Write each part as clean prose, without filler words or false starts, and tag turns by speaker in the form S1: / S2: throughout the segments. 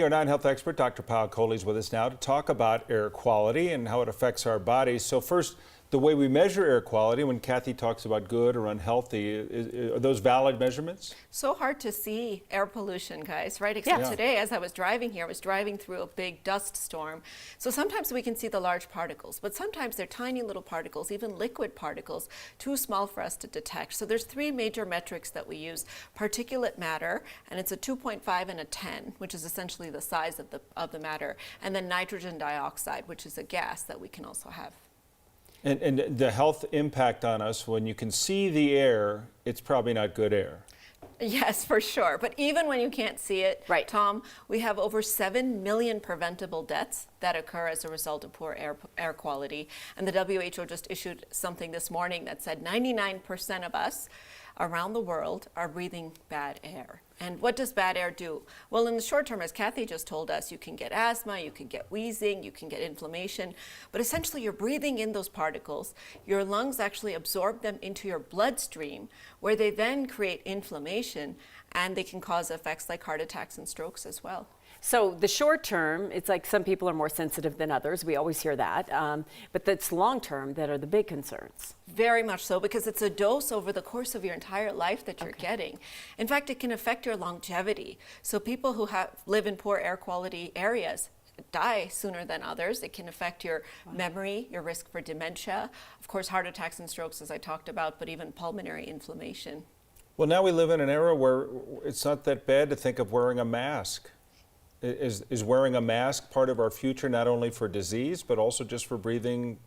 S1: Our non-health expert, Dr. Payal Kohli, is with us now to talk about air quality and how it affects our bodies. So first, the way we measure air quality, when Kathy talks about good or unhealthy, are those valid measurements?
S2: So hard to see air pollution, guys, right? Except today, as I was driving here, I was driving through a big dust storm. So sometimes we can see the large particles, but sometimes they're tiny little particles, even liquid particles, too small for us to detect. So there's three major metrics that we use: particulate matter, and it's a 2.5 and a 10, which is essentially the size of the matter, and then nitrogen dioxide, which is a gas that we can also have.
S1: And the health impact on us, when you can see the air, it's probably not good air.
S2: Yes, for sure. But even when you can't see it,
S3: right,
S2: Tom, we have over 7 million preventable deaths that occur as a result of poor air quality. And the WHO just issued something this morning that said 99% of us around the world are breathing bad air. And what does bad air do? Well, in the short term, as Kathy just told us, you can get asthma, you can get wheezing, you can get inflammation, but essentially you're breathing in those particles. Your lungs actually absorb them into your bloodstream, where they then create inflammation, and they can cause effects like heart attacks and strokes as well.
S3: So the short term, it's like some people are more sensitive than others. We always hear that. But it's long term that are the big concerns.
S2: Very much so, because it's a dose over the course of your entire life that you're getting. In fact, it can affect your longevity. So people who live in poor air quality areas die sooner than others. It can affect your memory, your risk for dementia, of course, heart attacks and strokes, as I talked about, but even pulmonary inflammation.
S1: Well, now we live in an era where it's not that bad to think of wearing a mask. Is wearing a mask part of our future, not only for disease, but also just for breathing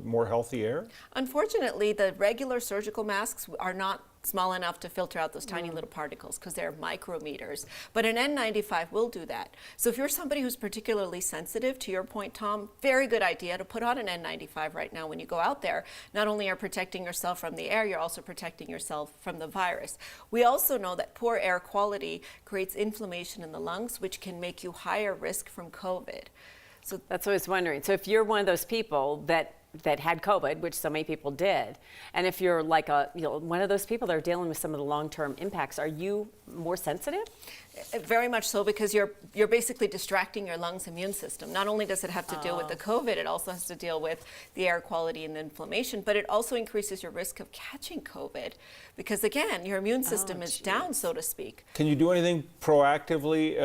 S1: more healthy air?
S2: Unfortunately, the regular surgical masks are not small enough to filter out those tiny little particles because they're micrometers. But an N95 will do that. So if you're somebody who's particularly sensitive, to your point, Tom, very good idea to put on an N95 right now when you go out there. Not only are protecting yourself from the air, you're also protecting yourself from the virus. We also know that poor air quality creates inflammation in the lungs, which can make you higher risk from COVID.
S3: So that's what I was wondering. So if you're one of those people that had COVID, which so many people did, and if you're like one of those people that are dealing with some of the long-term impacts, are you more sensitive?
S2: Very much so, because you're basically distracting your lungs' immune system. Not only does it have to deal with the COVID, it also has to deal with the air quality and the inflammation, but it also increases your risk of catching COVID because, again, your immune system is down, so to speak.
S1: Can you do anything proactively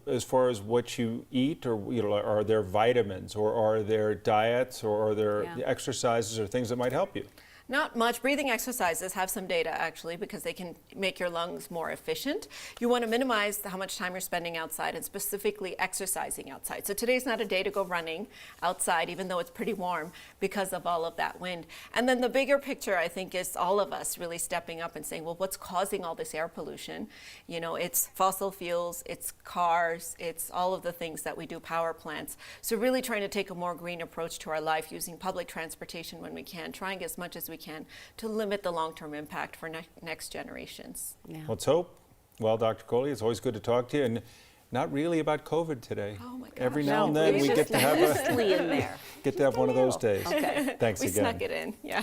S1: as far as what you eat, or are there vitamins, or are there diets, or are there exercises or things that might help you?
S2: Not much. Breathing exercises have some data, actually, because they can make your lungs more efficient. You want to minimize how much time you're spending outside, and specifically exercising outside. So today's not a day to go running outside, even though it's pretty warm, because of all of that wind. And then the bigger picture, I think, is all of us really stepping up and saying, well, what's causing all this air pollution? You know, it's fossil fuels, it's cars, it's all of the things that we do, power plants. So really trying to take a more green approach to our life, using public transportation when we can, trying as much as we can to limit the long-term impact for next generations.
S1: Yeah. Let's hope. Well, Dr. Kohli, it's always good to talk to you, and not really about COVID today.
S2: Oh my gosh.
S1: Every now and then we get to have
S3: in there.
S1: get to have one of those days.
S3: Okay.
S1: Thanks
S2: we
S1: again.
S2: snuck it in. Yeah.